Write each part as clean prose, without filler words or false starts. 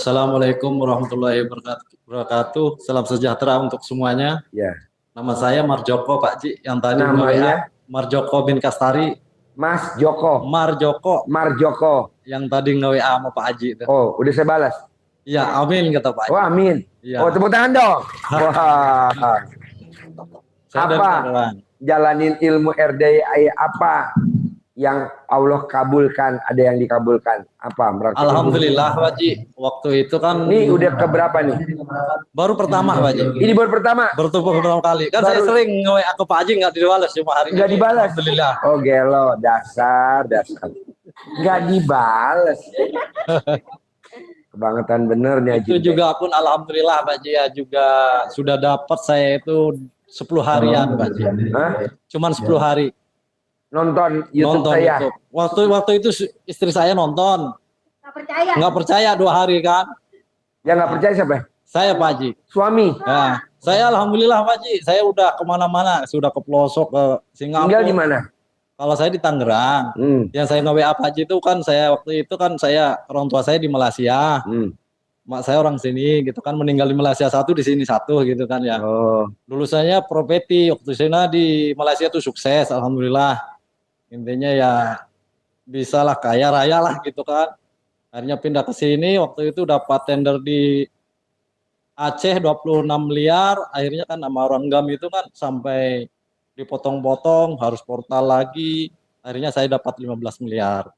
Assalamualaikum warahmatullahi wabarakatuh. Salam sejahtera untuk semuanya. Ya, Nama saya Marjoko Pak Ji, yang tadi namanya nge-WA. Marjoko bin Kastari. Mas Joko. Marjoko, Marjoko. yang tadi nge-WA sama Pak Haji itu. Oh, udah saya balas. Iya, amin kata Pak Oh, Haji. amin. Iya. Oh, tepuk tangan dong. Wah. Saya dari Apa Tangerang. jalanin ilmu RDI apa yang Allah kabulkan, ada yang dikabulkan? Apa? Alhamdulillah Pak Haji, waktu itu kan Ini udah keberapa nih? baru pertama Pak Haji. Ini baru pertama. Bertemu pertama kali. Kan saya sering nge-WA ke Pak Haji nggak dibalas cuma hari Nggak ini. dibalas. Alhamdulillah. Oh, gelo, dasar. Nggak dibalas. Kebangetan bener nih Haji. Itu juga pun alhamdulillah Pak Haji ya, juga sudah dapat saya itu 10 harian Pak Haji. Hah? Cuman 10 hari Nonton YouTube nonton saya. YouTube. Waktu itu istri saya nonton. Nggak percaya 2 hari kan. Yang nggak percaya siapa? Saya Pak Haji. Suami. Nah, saya alhamdulillah Pak Haji, saya udah kemana-mana, sudah ke pelosok, ke Singapura. Tinggal di mana? Kalau saya di Tangerang. Yang saya nge-WA Pak Haji itu kan saya waktu itu kan orang tua saya di Malaysia. Mak saya orang sini gitu kan, meninggal di Malaysia satu, di sini satu gitu kan ya. Oh. Dulu saya profeti waktu saya di Malaysia tuh sukses alhamdulillah. Intinya ya bisalah kaya raya lah gitu kan. Akhirnya pindah ke sini, waktu itu dapat tender di Aceh 26 miliar, akhirnya kan sama orang GAM itu kan sampai dipotong-potong, harus portal lagi, akhirnya saya dapat 15 miliar.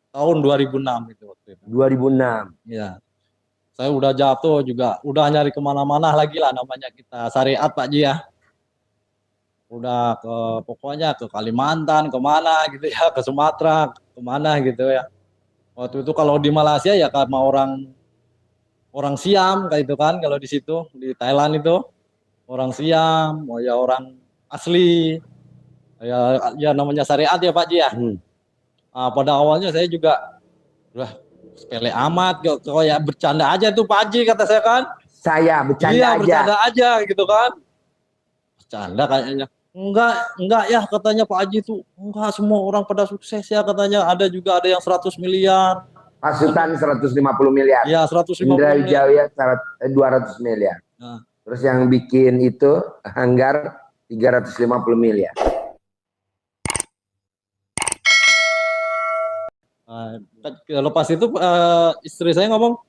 Tahun 2006 itu waktu itu. 2006. Ya. Saya udah jatuh juga, udah nyari kemana-mana lagi lah namanya kita syariat Pak Ji ya. Udah pokoknya ke Kalimantan, kemana gitu ya, ke Sumatera, kemana gitu ya. Waktu itu kalau di Malaysia ya sama orang Siam kayak itu kan, kalau di situ di Thailand itu orang Siam, ya orang asli, ya namanya syariat ya Pak Ji ya. Nah, pada awalnya saya juga sepele amat, kayak bercanda aja tuh Pak Haji kata saya kan. Saya bercanda iya, aja. Bercanda aja gitu kan. Bercanda kayaknya. Enggak ya katanya Pak Haji tuh. Enggak, semua orang pada sukses ya katanya. Ada juga ada yang 100 miliar. Pasukan 150 miliar. Iya, 150 Indra miliar. Wijaya 200 miliar. Nah. Terus yang bikin itu Hanggar 350 miliar. Lepas itu istri saya ngomong,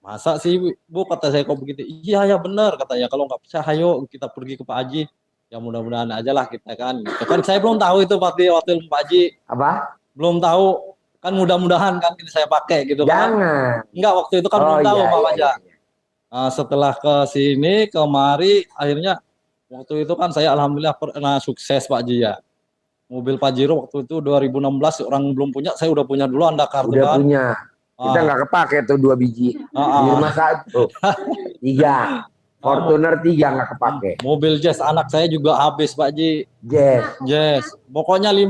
masa sih Bu, kata saya kok begitu. Iya ya benar katanya, kalau nggak percaya ayo kita pergi ke Pak Haji, ya mudah-mudahan aja lah kita kan gitu. Kan saya belum tahu itu waktu Pak Haji apa belum tahu kan, mudah-mudahan kan ini saya pakai gitu. Jangan. Kan enggak, waktu itu kan belum tahu Pak Haji. Nah, setelah ke sini kemari akhirnya waktu itu kan saya alhamdulillah pernah sukses Pak Haji ya. Mobil Pajero waktu itu 2016 orang belum punya, saya udah punya dulu Andakar. Udah kan punya. Kita nggak kepake tuh 2 biji. Lima 1. 3. Fortuner 3 nggak kepake. Mobil Jazz anak saya juga habis Pak Ji. Jazz. Pokoknya 5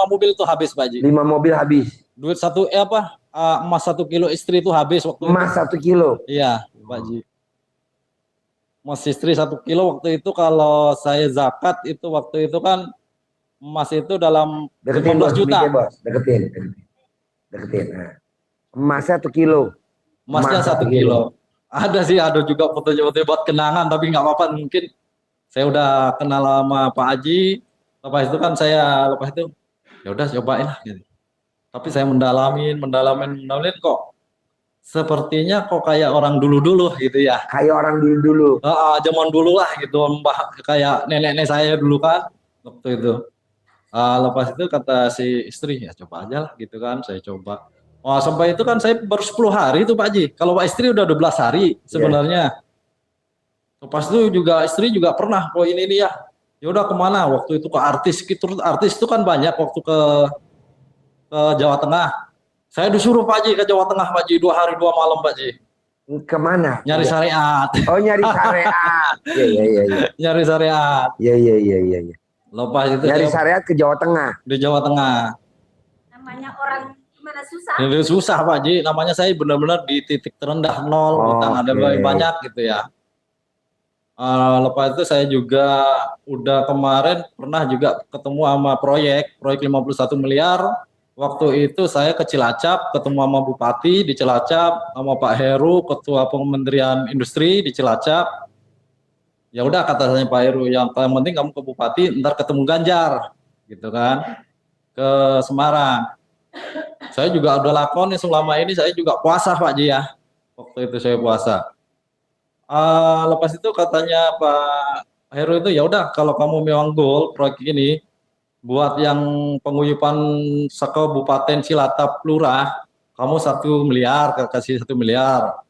mobil tuh habis Pak Ji. 5 mobil habis. Duit emas 1 kilo istri itu habis waktu emas itu. 1 kilo. Iya Pak Ji. Emas istri 1 kilo waktu itu, kalau saya zakat itu waktu itu kan emas itu dalam 15 juta. Deketin. Nah. Emasnya 1 kilo. Emasnya 1 kilo. Ada juga fotonya buat kenangan, tapi nggak apa-apa, mungkin saya udah kenal sama Pak Haji. Lepas itu kan lepas itu ya udah cobain lah gitu. Tapi saya mendalamin kok sepertinya kok kayak orang dulu gitu ya. Kayak orang dulu. Zaman dulu lah gitu, kayak nenek saya dulu kan waktu itu. Lepas itu kata si istri, ya coba aja lah gitu kan, saya coba. Wah, sampai itu kan saya baru 10 hari itu Pak Haji. Kalau Pak istri udah 12 hari sebenarnya. Lepas itu juga istri juga pernah, ini ya. Ya udah kemana? Waktu itu ke artis gitu. Artis itu kan banyak waktu ke Jawa Tengah. Saya disuruh Pak Haji ke Jawa Tengah Pak Haji 2 hari 2 malam Pak Haji. Kemana? Nyari syariat. Oh, nyari syariat. Iya. Nyari syariat. Iya. Lepas itu nyari syariat ke Jawa Tengah. Di Jawa Tengah. Namanya orang gimana susah? Ini susah Pak Haji. Namanya saya benar-benar di titik terendah, nol, utang ada banyak gitu ya. Lepas itu saya juga udah kemarin pernah juga ketemu sama proyek 51 miliar. waktu itu saya ke Cilacap, ketemu sama Bupati di Cilacap, sama Pak Heru, Ketua Kementerian Industri di Cilacap. Ya udah kata saya Pak Heru, yang penting kamu ke Bupati, ntar ketemu Ganjar, gitu kan, ke Semarang. Saya juga udah lakoni selama ini, saya juga puasa Pak Ji ya. Waktu itu saya puasa. Lepas itu katanya Pak Heru itu, ya udah kalau kamu memang goal proyek ini, buat yang penguyupan Kabupaten Cilatap Lurah, kamu 1 miliar, kasih 1 miliar.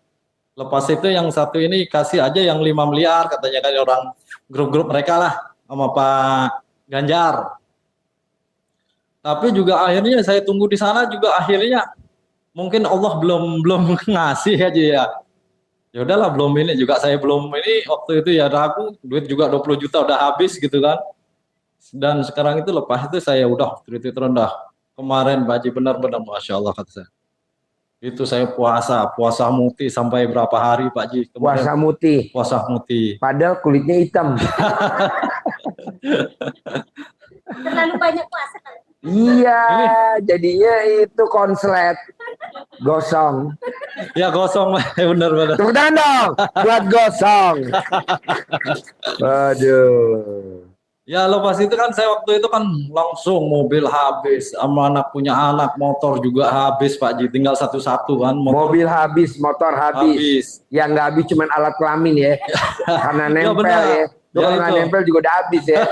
Lepas itu yang satu ini kasih aja yang 5 miliar, katanya kan orang grup-grup mereka lah sama Pak Ganjar. Tapi juga akhirnya saya tunggu di sana juga akhirnya mungkin Allah belum ngasih aja ya. Ya udahlah belum ini juga saya belum ini waktu itu ya ragu, duit juga 20 juta udah habis gitu kan. Dan sekarang itu lepas itu saya udah titik terendah. Kemarin Pak Haji benar-benar Masya Allah kata saya. Itu saya puasa muti sampai berapa hari Pak Haji. Puasa muti. Padahal kulitnya hitam. Terlalu banyak puasa kan? Iya, jadinya itu konslet. Gosong. Ya gosong, benar-benar. Tepuk tangan dong buat gosong. Aduh. Ya lepas itu kan saya waktu itu kan langsung mobil habis, sama punya anak, motor juga habis Pak Ji, tinggal satu-satu kan. Mobil habis, motor habis. Yang nggak habis cuman alat kelamin ya, karena nempel ya. Kalau nggak nempel juga udah habis ya.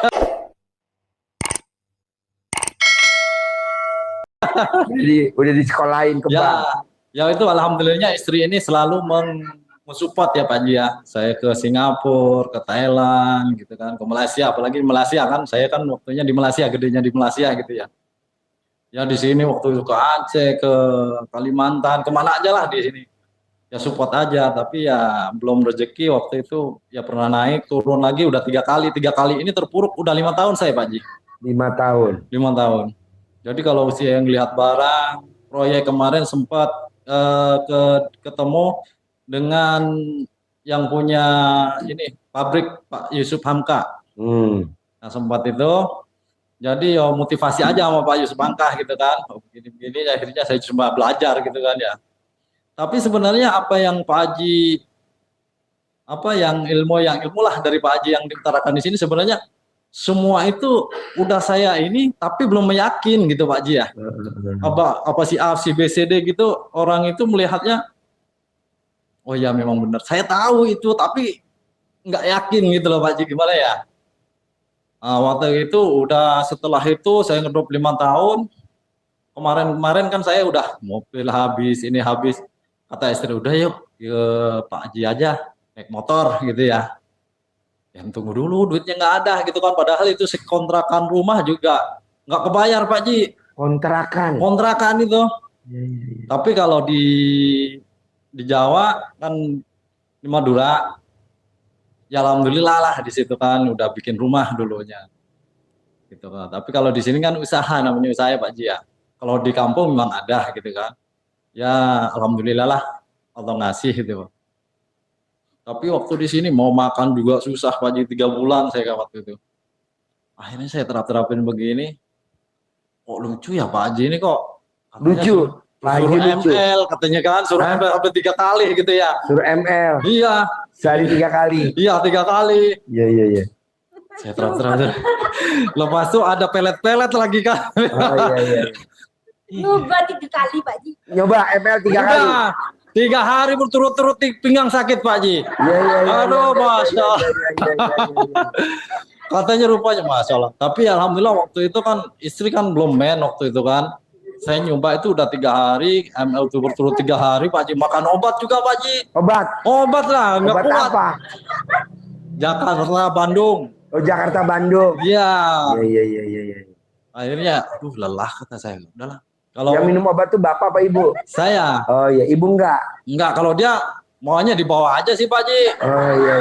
Jadi udah disekolahin ke bank. Ya itu alhamdulillahnya istri ini selalu mensupport ya Pak Ji ya. Saya ke Singapura, ke Thailand gitu kan, ke Malaysia, apalagi di Malaysia kan, saya kan waktunya di Malaysia, gedenya di Malaysia gitu ya. Ya di sini waktu itu ke Aceh, ke Kalimantan, kemana aja lah di sini. Ya support aja, tapi ya belum rezeki waktu itu ya pernah naik, turun lagi udah 3 kali. 3 kali ini terpuruk udah 5 tahun saya Pak Ji. 5 tahun. 5 tahun. Jadi kalau usia yang lihat barang, proyek kemarin sempat ketemu dengan yang punya ini pabrik Pak Yusuf Hamka. Nah sempat itu, jadi ya motivasi aja sama Pak Yusuf Hamka gitu kan. Begini-begini akhirnya saya cuma belajar gitu kan ya. Tapi sebenarnya apa yang Pak Haji, apa yang ilmu lah dari Pak Haji yang diutarakan di sini sebenarnya semua itu udah saya ini, tapi belum meyakin gitu Pak Haji ya. Apa si A, si B, C, D gitu, orang itu melihatnya, oh ya memang benar. Saya tahu itu, tapi nggak yakin gitu loh Pak Haji, gimana ya. Waktu itu udah setelah itu saya ngedrop 5 tahun. Kemarin kan saya udah mobil habis, ini habis. Kata istri, udah yuk ke Pak Haji aja, naik motor gitu ya. Yang tunggu dulu, duitnya nggak ada gitu kan. Padahal itu kontrakan rumah juga nggak kebayar Pak Haji. Kontrakan itu. Tapi kalau di Jawa kan, di Madura, ya alhamdulillah lah di situ kan udah bikin rumah dulunya. Gitu kan. Tapi kalau di sini kan usaha, namanya usaha Pak Haji ya. Kalau di kampung memang ada gitu kan. Ya alhamdulillah lah Allah ngasih gitu. Tapi waktu di sini mau makan juga susah Pak Haji, 3 bulan saya waktu itu. Akhirnya saya terapin begini. Kok lucu ya Pak Haji ini kok. Lucu. Suruh ML katanya kan, suruh ML sampai 3 kali gitu ya. Suruh ML. Iya. Sehari 3 kali. Iya 3 kali. Iya. Saya terapin. Lepas itu ada pelet-pelet lagi kan. Iya. Nyoba 3 kali Pak Haji. Nyoba ML 3 kali. 3 hari berturut-turut pinggang sakit Pak Haji. Iya. Aduh Masya Allah. Katanya rupanya Masya Allah. Tapi alhamdulillah waktu itu kan istri kan belum waktu itu kan. Saya nyoba itu udah 3 hari, ML itu berturut 3 hari Pak Haji. Makan obat juga Pak Haji. Obat lah, nggak kuat. Obat apa? Jakarta, Bandung. Oh Jakarta, Bandung. Iya. Iya. Akhirnya, lelah kata saya. Udahlah. Kalau yang minum obat tuh bapak apa ibu? Saya. Oh iya, ibu enggak? Enggak, kalau dia maunya dibawa aja sih Pak Haji. Oh iya.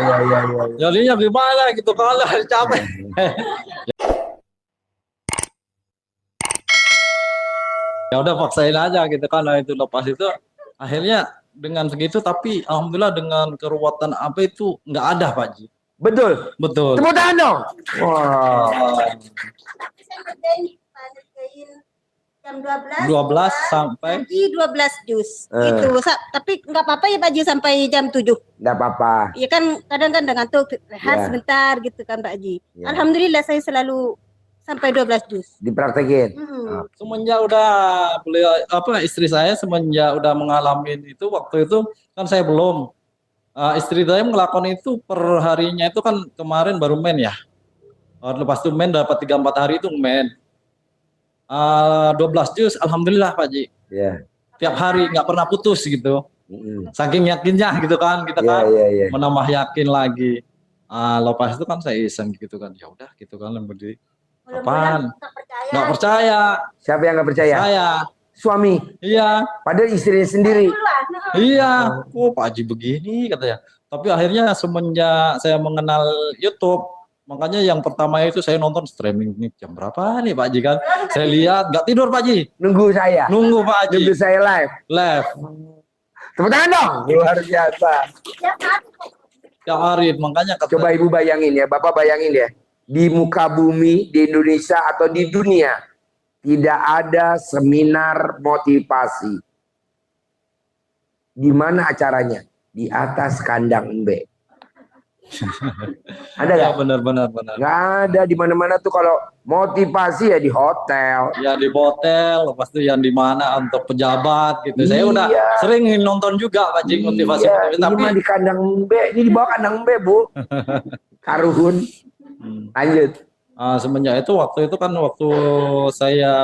Jadinya gimana gitu kalau capek. Ya udah paksain aja gitu kan. Nah, itu lepas itu akhirnya dengan segitu, tapi alhamdulillah dengan keruwetan apa itu nggak ada Pak Haji. Betul. Tepuk tangan dong. Wah. Jam 12. 12 sampai Ngaji 12 juz. Itu. Tapi nggak apa-apa ya Pak Ji sampai jam 7. Nggak apa-apa. Iya kan kadang kan ngantuk rehat Ya. sebentar gitu kan Pak Ji. Ya. Alhamdulillah saya selalu sampai 12 juz. Dipraktekin. semenjak udah beliau istri saya semenjak udah mengalami itu waktu itu kan saya belum. Istri saya melakukan itu per harinya itu kan kemarin baru main ya. Lepas itu main dapat 3-4 hari itu main. 12 juz, alhamdulillah Pak Ji. Ya. Tiap hari nggak pernah putus gitu. Saking yakinnya gitu kan kita kan menambah yakin lagi. Lepas itu kan saya iseng gitu kan. Ya udah gitu kan berdiri. Apaan? Nggak percaya. Siapa yang nggak percaya? Saya. Suami. Iya. Padahal istrinya sendiri. Iya. Oh Pak Haji begini katanya. Tapi akhirnya semenjak saya mengenal YouTube, makanya yang pertama itu saya nonton streaming ini jam berapa nih Pak Haji kan? Saya lihat nggak tidur Pak Haji. Nunggu saya. Nunggu Pak Haji. Nunggu saya live. Live. Tepuk tangan dong. Luar biasa. Tiap hari makanya kata, Coba Ibu bayangin ya, Bapak bayangin ya. Di muka bumi, di Indonesia atau di dunia, tidak ada seminar motivasi. Di mana acaranya? Di atas kandang embe. Ada ya nggak? benar. Nggak ada, di mana-mana tuh kalau motivasi ya di hotel. Ya di hotel, lepas itu yang di mana untuk pejabat gitu. Saya udah sering nonton juga Pak Haji motivasi. Ini Tapi mah di kandang embe, ini di bawah kandang embe Bu. Karuhun. Lanjut. Semenjak itu waktu itu kan waktu saya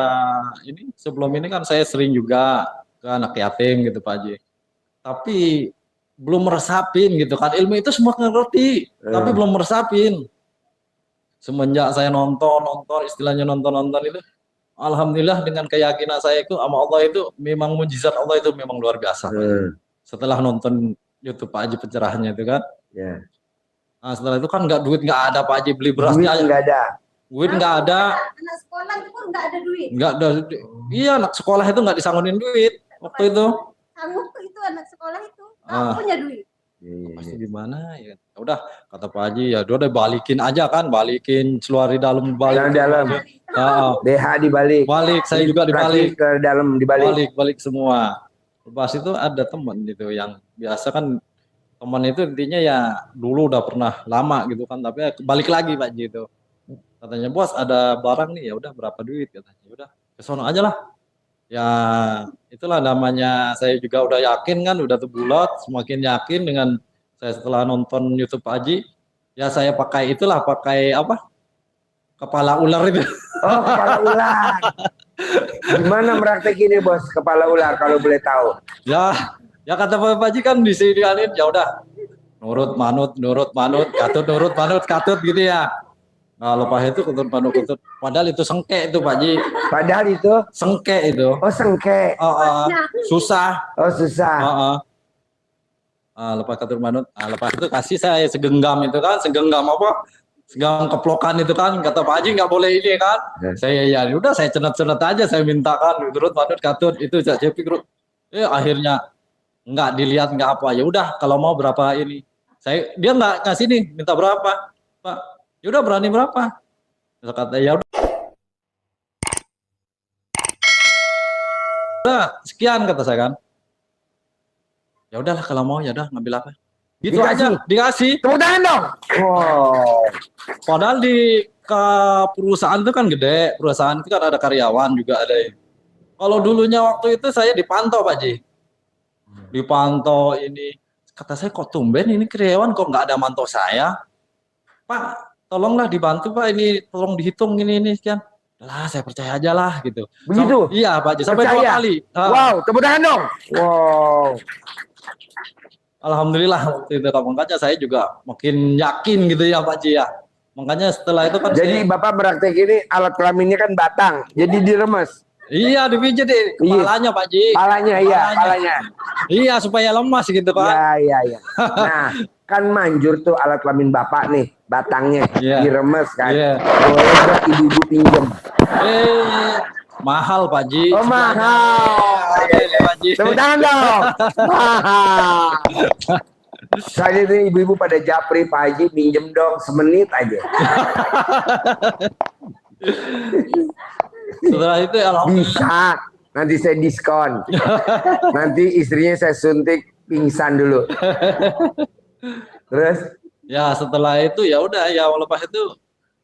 ini sebelum ini kan saya sering juga ke anak yatim gitu Pak Haji. Tapi belum meresapin gitu kan, ilmu itu semua ngerti tapi belum meresapin. Semenjak saya nonton istilahnya nonton itu, alhamdulillah dengan keyakinan saya itu sama Allah itu memang mujizat Allah itu memang luar biasa. Setelah nonton YouTube Pak Haji pencerahannya itu kan, setelah itu kan duit nggak ada Pak Haji, beli berasnya aja Nggak ada. duit nggak ada. Anak sekolah itu pun nggak ada duit. Nggak ada. Iya, anak sekolah itu nggak disanggunin duit waktu itu. Sanggup itu anak sekolah itu nggak punya duit. Pasti gimana ya? Udah kata Pak Haji ya udah balikin aja kan, balikin keluar di dalam balik. Dalam. BH dibalik. Balik, saya juga dibalik. Ke dalam dibalik. Balik semua. Lepas itu ada teman gitu yang biasa kan teman itu intinya ya dulu udah pernah lama gitu kan, tapi balik lagi Pak Haji itu. Katanya bos ada barang nih, ya udah berapa duit katanya. Ya udah ke sono aja lah. Ya itulah namanya saya juga udah yakin kan, udah bulat, semakin yakin dengan saya setelah nonton YouTube Pak Haji, ya saya pakai apa? Kepala ular itu. Oh, kepala ular. Gimana praktekinnya bos kepala ular kalau boleh tahu? Ya kata Pak Haji kan di sini ya udah nurut manut, katut gitu ya. Nah, lepas itu kutut. Padahal itu sengke itu Pak Haji. Padahal itu sengke itu. Oh, sengke. Susah. Oh, susah. Lepas katut manut. Lepas itu kasih saya segenggam itu kan, segenggam keplokan itu kan, kata Pak Haji nggak boleh ini kan. Saya ya udah saya cenet-cenet aja, saya mintakan turut manut katut itu Cak Cepi. Akhirnya nggak dilihat nggak apa, ya udah kalau mau berapa ini. Dia nggak kasih nih, minta berapa Pak. Ya udah berani berapa? Terus kata ya udah sekian kata saya kan. Ya udahlah kalau mau ya udah ngambil apa. Gitu aja dikasih. Tepuk tangan dong. Wow. Padahal ke perusahaan itu kan gede, perusahaan itu kan ada karyawan juga ada. Kalau dulunya waktu itu saya dipantau Pak Haji. Dipantau ini. Kata saya kok tumben ini karyawan kok nggak ada mantau saya. Pak tolonglah dibantu Pak, ini tolong dihitung ini sekian. Lah saya percaya aja lah gitu. Begitu? Iya Pak Haji, sampai 2 kali. Wow, tepuk tangan dong. Wow. Alhamdulillah waktu itu makanya saya juga makin yakin gitu ya Pak Haji ya. Makanya setelah itu kan jadi Bapak praktek ini alat kelaminnya kan batang, jadi diremes. Iya dipijit kepalanya Pak Haji. Palanya. Iya supaya lemas gitu Pak. Iya. Nah, kan manjur tuh alat kelamin Bapak nih, batangnya diremes kan. Boleh nggak ibu-ibu pinjem? Mahal Pak Haji. Oh mahal. Tepuk tangan dong. Mahal. Saya ini ibu-ibu pada japri Pak Haji pinjem dong semenit aja. Setelah itu alhamdulillah. Bisa. Nanti saya diskon. Nanti istrinya saya suntik pingsan dulu. Terus? Ya setelah itu ya udah ya lepas itu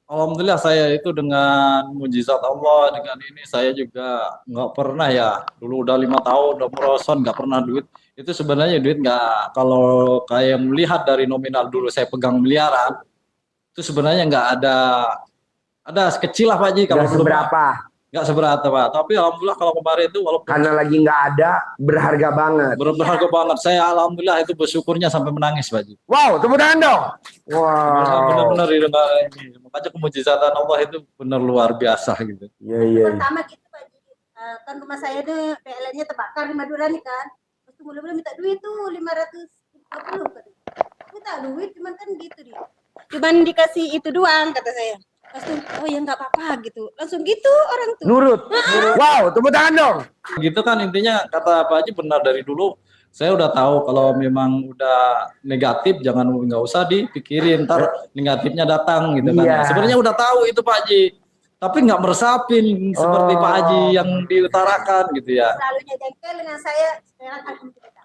alhamdulillah saya itu dengan mujizat Allah dengan ini saya juga nggak pernah ya dulu udah 5 tahun udah merosot nggak pernah duit itu sebenarnya duit nggak kalau kayak melihat dari nominal dulu saya pegang miliaran itu sebenarnya nggak ada sekecil lah Pak Ji kalau Nggak seberapa. nggak seberapa Pak tapi alhamdulillah kalau kemarin itu walaupun Karena lagi nggak ada, berharga banget. berharga banget saya alhamdulillah itu bersyukurnya sampai menangis Pak Ji. Wow, tepuk tangan dong. Wow. Benar-benar ini makanya kemujizatan Allah itu benar luar biasa gitu. Iya, iya. Pertama gitu Pak Ji, kan rumah saya tuh PLN-nya terbakar di Madura nih kan. Terus mulai-mulai minta duit tuh 550 kan. Minta duit cuman kan gitu dia. Cuman dikasih itu doang kata saya. Langsung oh ya nggak apa-apa gitu. Langsung gitu orang tuh. Nurut. Wow, tepuk tangan dong. Gitu kan intinya kata Pak Haji benar dari dulu saya udah tahu kalau memang udah negatif jangan nggak usah dipikirin ntar negatifnya datang gitu kan. Iya. Sebenarnya udah tahu itu Pak Haji tapi nggak meresapin seperti Pak Haji yang diutarakan gitu ya. Selalunya jengkel dengan saya sekarang alhamdulillah.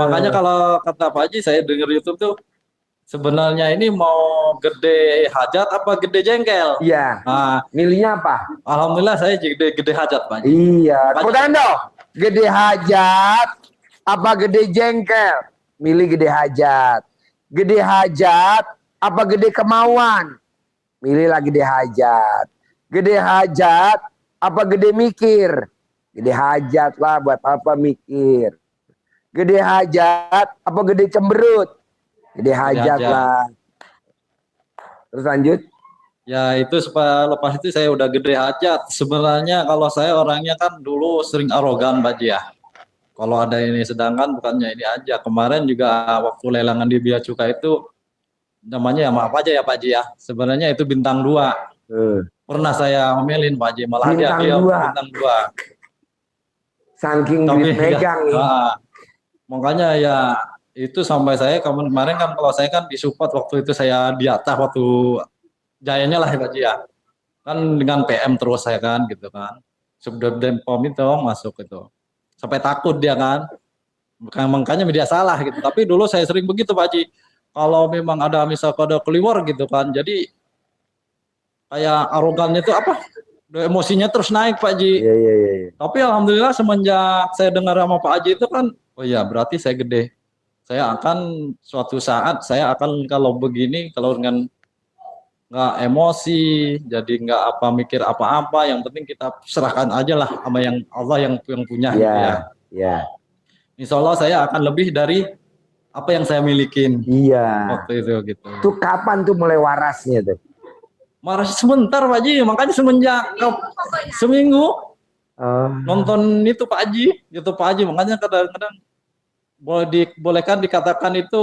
Makanya kalau kata Pak Haji saya dengar YouTube tuh sebenarnya ini mau gede hajat apa gede jengkel? Iya. Nah, Milihnya apa? alhamdulillah saya gede hajat Pak Haji. Iya. Tepuk tangan dong. Gede hajat apa gede jengkel? Milih gede hajat. Gede hajat apa gede kemauan? Milihlah gede hajat. Gede hajat apa gede mikir? Gede hajat lah, buat apa mikir? Gede hajat apa gede cemberut? Gede hajat lah. Terus lanjut. Ya itu lepas itu saya udah gede hajat. Sebenarnya kalau saya orangnya kan dulu sering arogan Pak Ji ya. Kalau ada ini sedangkan bukannya ini aja. Kemarin juga waktu lelangan di Bea Cukai itu namanya ya maaf aja ya Pak Ji ya. Sebenarnya itu bintang 2. Pernah saya omelin Pak Ji malah Bintang dia 2. bintang 2. Saking duit megang nih. Makanya ya itu sampai saya kemarin kan kalau saya kan disupport waktu itu saya di atas waktu jayanya lah Pak Ji ya. Kan dengan PM terus saya kan gitu kan. Subdem POM itu masuk itu. Sampai takut dia kan. Makanya media salah gitu. Tapi dulu saya sering begitu Pak Ji. Kalau memang ada misal kode keluar gitu kan. Jadi kayak arogannya itu apa? Emosinya terus naik Pak Ji. Iya. Tapi alhamdulillah semenjak saya dengar sama Pak Haji itu kan, oh iya berarti saya gede. Saya akan suatu saat saya akan kalau begini kalau dengan nggak emosi, jadi nggak apa mikir apa-apa. Yang penting kita serahkan aja lah sama yang Allah yang punya. Iya. Gitu ya. Iya. Insya Allah saya akan lebih dari apa yang saya milikin. Iya. Waktu itu gitu. Tuh kapan tuh mulai warasnya tuh? Marah sebentar Pak Haji, makanya semenjak seminggu nonton itu Pak Haji, YouTube Pak Haji, makanya kadang-kadang bolehkan dikatakan itu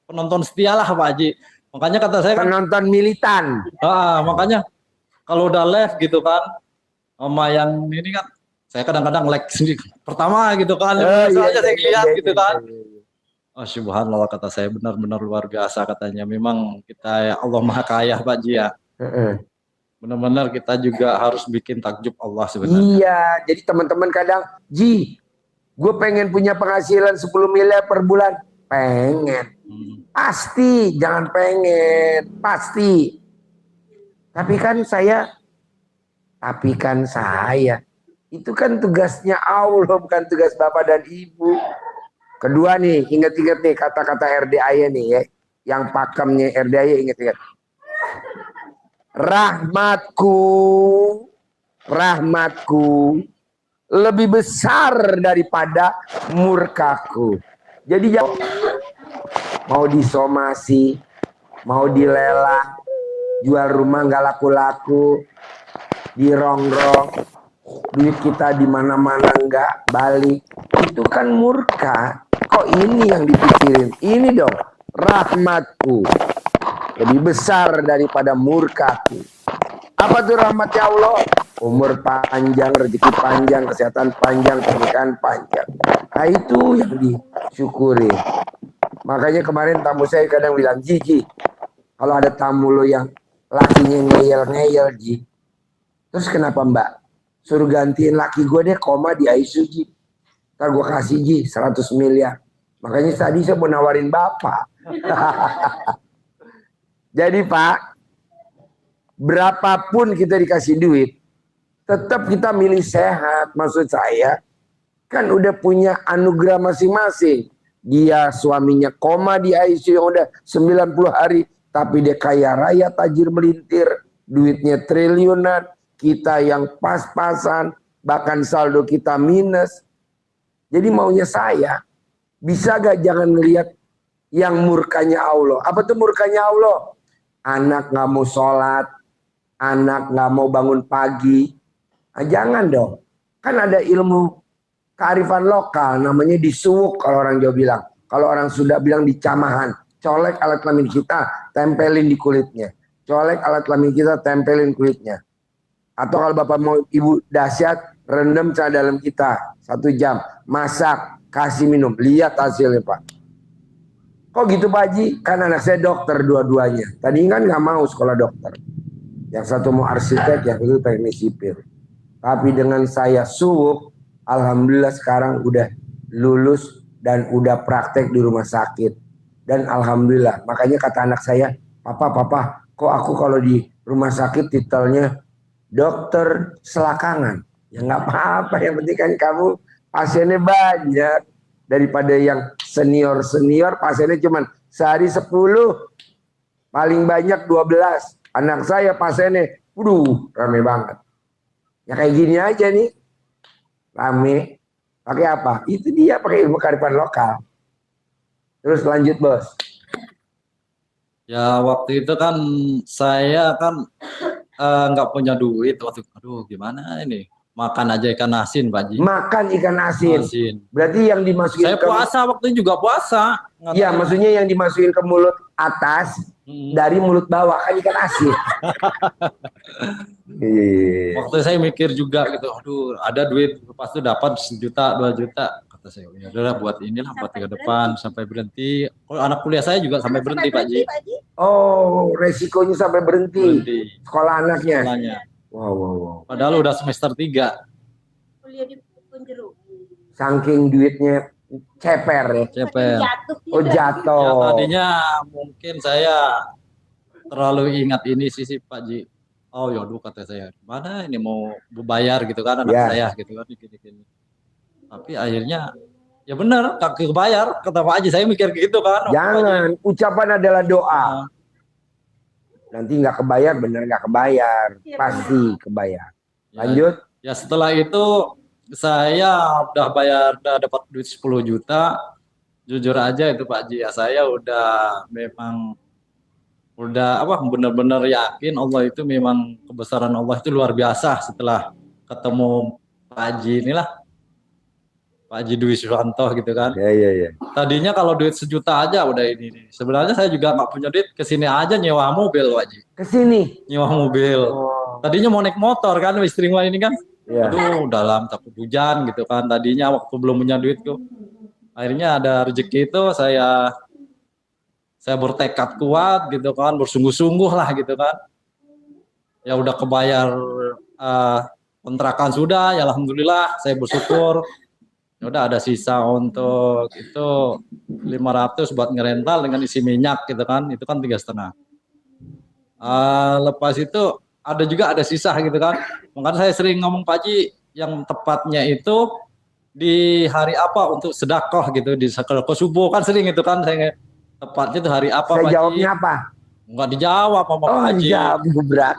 penonton setia lah Pak Haji. Makanya kata saya kan penonton militan. Makanya kalau udah live gitu kan sama yang ini kan saya kadang-kadang like sendiri pertama gitu kan aja saya lihat gitu kan. Oh subhanallah kata saya benar-benar luar biasa katanya. Memang kita ya Allah Maha Kaya Pak Haji ya. Benar-benar kita juga harus bikin takjub Allah sebenarnya. Iya, jadi teman-teman kadang, Ji, gue pengen punya penghasilan 10 miliar per bulan. Pengen. Pasti, jangan pengen. Pasti. Tapi kan saya, itu kan tugasnya Allah, bukan tugas Bapak dan Ibu. Kedua nih, ingat-ingat nih kata-kata RDAY nih ya. Yang pakemnya RDAY ingat-ingat. Rahmatku lebih besar daripada murkaku. Jadi mau disomasi, mau dilelang, jual rumah nggak laku-laku, dirongrong, duit kita di mana-mana nggak balik, itu kan murka. Kok ini yang dipikirin? Ini dong, rahmatku lebih besar daripada murkaku. Apa tuh rahmatnya Allah? Umur panjang, rezeki panjang, kesehatan panjang, pernikahan panjang. Nah itu yang disyukuri. Makanya kemarin tamu saya kadang bilang, Ji, kalau ada tamu lo yang lakinya ngeyel-ngeyel, Ji. Terus kenapa Mbak? suruh gantiin laki gue deh koma di ICU Ji. Ntar gue kasih Ji 100 miliar. Makanya tadi saya mau nawarin bapak. Jadi Pak, berapapun kita dikasih duit, tetap kita milih sehat. Maksud saya, kan udah punya anugerah masing-masing. Dia suaminya koma di ICU yang udah 90 hari, tapi dia kaya raya, tajir melintir, duitnya triliunan, kita yang pas-pasan, bahkan saldo kita minus. Jadi maunya saya, bisa gak jangan ngelihat yang murkanya Allah. Apa tuh murkanya Allah? Anak gak mau sholat, anak gak mau bangun pagi. Nah, jangan dong. Kan ada ilmu kearifan lokal, namanya disuwuk kalau orang Jawa bilang. Kalau orang Sunda bilang dicamahan. Colek alat kelamin kita, tempelin di kulitnya. Colek alat kelamin kita, tempelin kulitnya. Atau kalau Bapak mau Ibu dahsyat, rendam celana dalam kita 1 jam. Masak, kasih minum. Lihat hasilnya Pak. Kok gitu Pak Haji? Kan anak saya dokter dua-duanya. Tadi kan nggak mau sekolah dokter. Yang satu mau arsitek, yang itu teknik sipil. Tapi dengan saya suwuk, alhamdulillah sekarang udah lulus dan udah praktek di rumah sakit. Dan alhamdulillah, makanya kata anak saya, Papa, kok aku kalau di rumah sakit titelnya dokter selakangan? Ya nggak apa-apa, yang penting kan kamu pasiennya banyak. Daripada yang senior pasiennya cuma sehari 10, paling banyak 12. Anak saya pasiennya, rame banget. Ya kayak gini aja nih, rame. Pakai apa? Itu dia pakai ilmu kearifan lokal. Terus lanjut Bos. Ya waktu itu kan saya kan nggak punya duit waktu itu. Aduh gimana ini? Makan aja ikan asin Pak Haji. Makan ikan asin. Berarti yang dimasukin saya puasa waktu itu juga puasa. Iya, maksudnya yang dimasukin ke mulut atas dari mulut bawah kan ikan asin. Waktu saya mikir juga gitu, aduh ada duit pas itu dapat 1 juta 2 juta. Kata saya, ya udah buat inilah buat ke depan sampai berhenti. Oh, anak kuliah saya juga sampai berhenti Pak Haji. Oh, resikonya sampai berhenti. Sekolah anaknya. Sekolahnya. Wow. Padahal udah semester 3. Kuliah di Punjero. Saking duitnya ceper ya. Ceper. Oh jatuh. Ya, tadinya mungkin saya terlalu ingat ini sih Pak Ji. Oh yaudah kata saya, mana ini mau bayar gitu kan anak saya gitu kan gini. Tapi akhirnya ya benar kaki kebayar kata Pak Haji, saya mikir gitu kan. Jangan, ucapan adalah doa. Nanti nggak kebayar, bener nggak kebayar, pasti kebayar. Lanjut. Ya setelah itu saya udah dapat duit 10 juta. Jujur aja itu Pak Haji, ya saya udah memang benar-benar yakin Allah itu memang kebesaran Allah itu luar biasa setelah ketemu Pak Haji inilah. Pak Haji Dwi Suwanto gitu kan. Iya. Tadinya kalau duit 1 juta aja udah ini. Sebenarnya saya juga nggak punya duit, kesini aja nyewa mobil Pak Haji. Kesini? Nyewa mobil. Tadinya mau naik motor kan, istri gua ini kan. Yeah. Aduh dalam takut hujan gitu kan. Tadinya waktu belum punya duit tuh. Akhirnya ada rezeki itu saya bertekad kuat gitu kan, bersungguh-sungguh lah gitu kan. Ya udah kebayar kontrakan sudah, ya alhamdulillah saya bersyukur. Ya udah ada sisa untuk itu 500 buat ngerental dengan isi minyak gitu kan, itu kan 3,5. Lepas itu ada sisa gitu kan. Makanya saya sering ngomong Pak Haji yang tepatnya itu di hari apa untuk sedekah gitu, di sedekah subuh kan sering itu kan saya tepatnya itu hari apa Pak Haji? Saya jawabnya apa? Enggak dijawab sama Pak Haji. Jawab gebrak.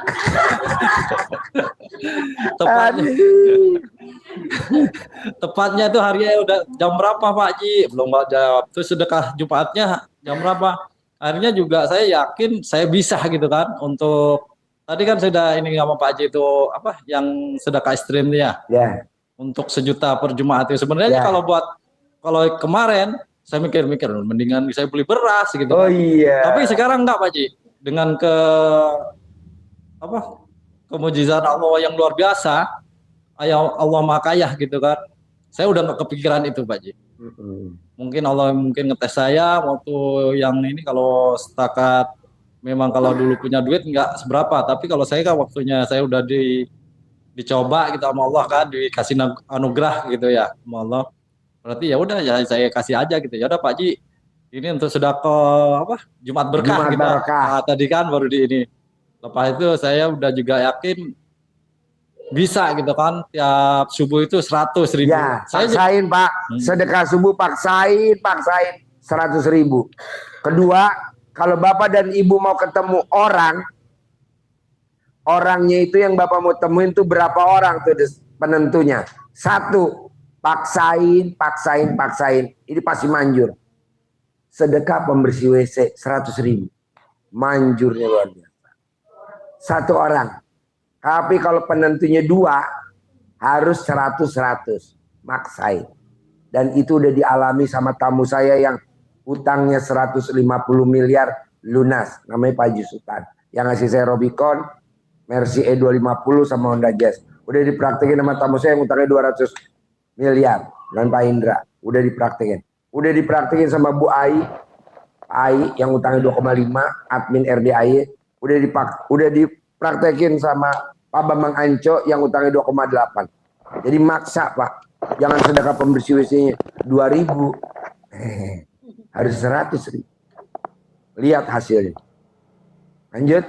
Tepatnya itu harinya udah jam berapa Pak Haji? Belum jawab. Terus sedekah Jumatnya jam berapa? Akhirnya juga saya yakin saya bisa gitu kan untuk tadi kan sudah ini sama Pak Haji itu apa yang sedekah ekstrim dia. Ya. Untuk 1 juta per Jumat itu sebenarnya kalau kemarin saya mikir-mikir mendingan saya beli beras gitu. Oh iya. Tapi sekarang enggak Pak Haji. Dengan kemujizat Allah yang luar biasa, Allah Maha Kaya gitu kan. Saya udah nggak kepikiran itu Pak Haji. Mungkin Allah ngetes saya waktu yang ini kalau setakat memang kalau dulu punya duit nggak seberapa, tapi kalau saya kan waktunya saya udah di dicoba gitu sama Allah kan, dikasih anugerah gitu ya sama Allah. Berarti ya udah ya saya kasih aja gitu. Ya udah Pak Ji, ini untuk sedekah apa? Jumat berkah Jumat gitu. barokah. Nah, tadi kan baru di ini. Lepas itu saya udah juga yakin bisa gitu kan, tiap subuh itu 100.000. Ya, Saya paksain Pak. Sedekah subuh paksain 100.000. Kedua, kalau Bapak dan Ibu mau ketemu orang, orangnya itu yang Bapak mau temuin tuh berapa orang tuh penentunya. Satu, paksain. Ini pasti manjur. Sedekah pembersih WC 100.000. Manjurnya luar biasa. Satu orang. Tapi kalau penentunya dua, harus 100. Maksain. Dan itu udah dialami sama tamu saya yang utangnya 150 miliar lunas. Namanya Pak Haji Sultan. Yang ngasih saya Robicon, Mercy E250 sama Honda Jazz. Udah dipraktekin sama tamu saya yang utangnya 200 miliar. Dan Pak Indra. Udah dipraktekin. Udah dipraktekin sama Bu Ai yang utangnya 2,5, admin RDAY. Udah dipraktekin sama Pak Bambang Anco yang utangnya 2,8. Jadi maksa Pak. Jangan sedekah pembersih WC-nya 2.000. Harus 100.000. Lihat hasilnya. Lanjut.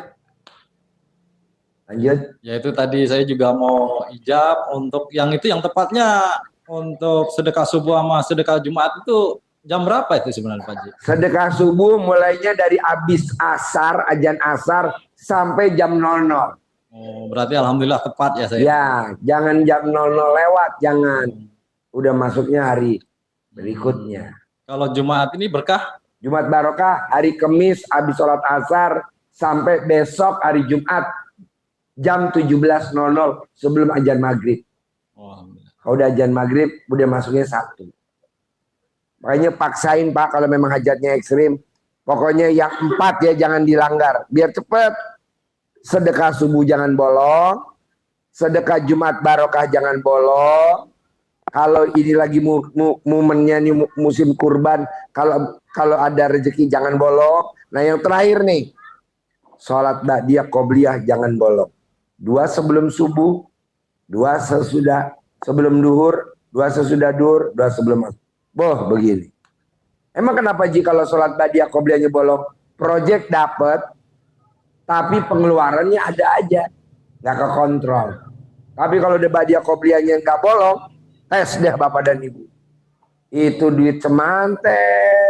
ya itu tadi saya juga mau ijab untuk yang itu, yang tepatnya untuk sedekah subuh sama sedekah Jumat itu jam berapa itu sebenarnya Pak Ji? Sedekah subuh mulainya dari habis asar, ajan asar sampai jam 00. Oh, berarti alhamdulillah tepat ya saya. Ya, jangan jam 00 lewat, jangan. Udah masuknya hari berikutnya. Kalau Jumat ini berkah? Jumat barokah, hari Kamis habis sholat asar sampai besok hari Jumat jam 17.00 sebelum ajan maghrib. Oh, kalau udah ajan maghrib, udah masuknya 1. Makanya paksain Pak kalau memang hajatnya ekstrim. Pokoknya yang 4 ya jangan dilanggar. Biar cepet. Sedekah subuh jangan bolong. Sedekah Jumat barokah jangan bolong. Kalau ini lagi momennya nih musim kurban, kalau ada rezeki jangan bolong. Nah yang terakhir nih, sholat ba'diyah qobliyah jangan bolong. 2 sebelum subuh, 2 sesudah sebelum duhur, 2 sesudah duhur, 2 sebelum asar. Boh begini. Emang kenapa jika kalau sholat ba'diyah qobliyahnya bolong? Project dapat, tapi pengeluarannya ada aja, nggak kekontrol. Tapi kalau udah ba'diyah qobliyahnya nggak bolong, tes deh Bapak dan Ibu. Itu duit semanten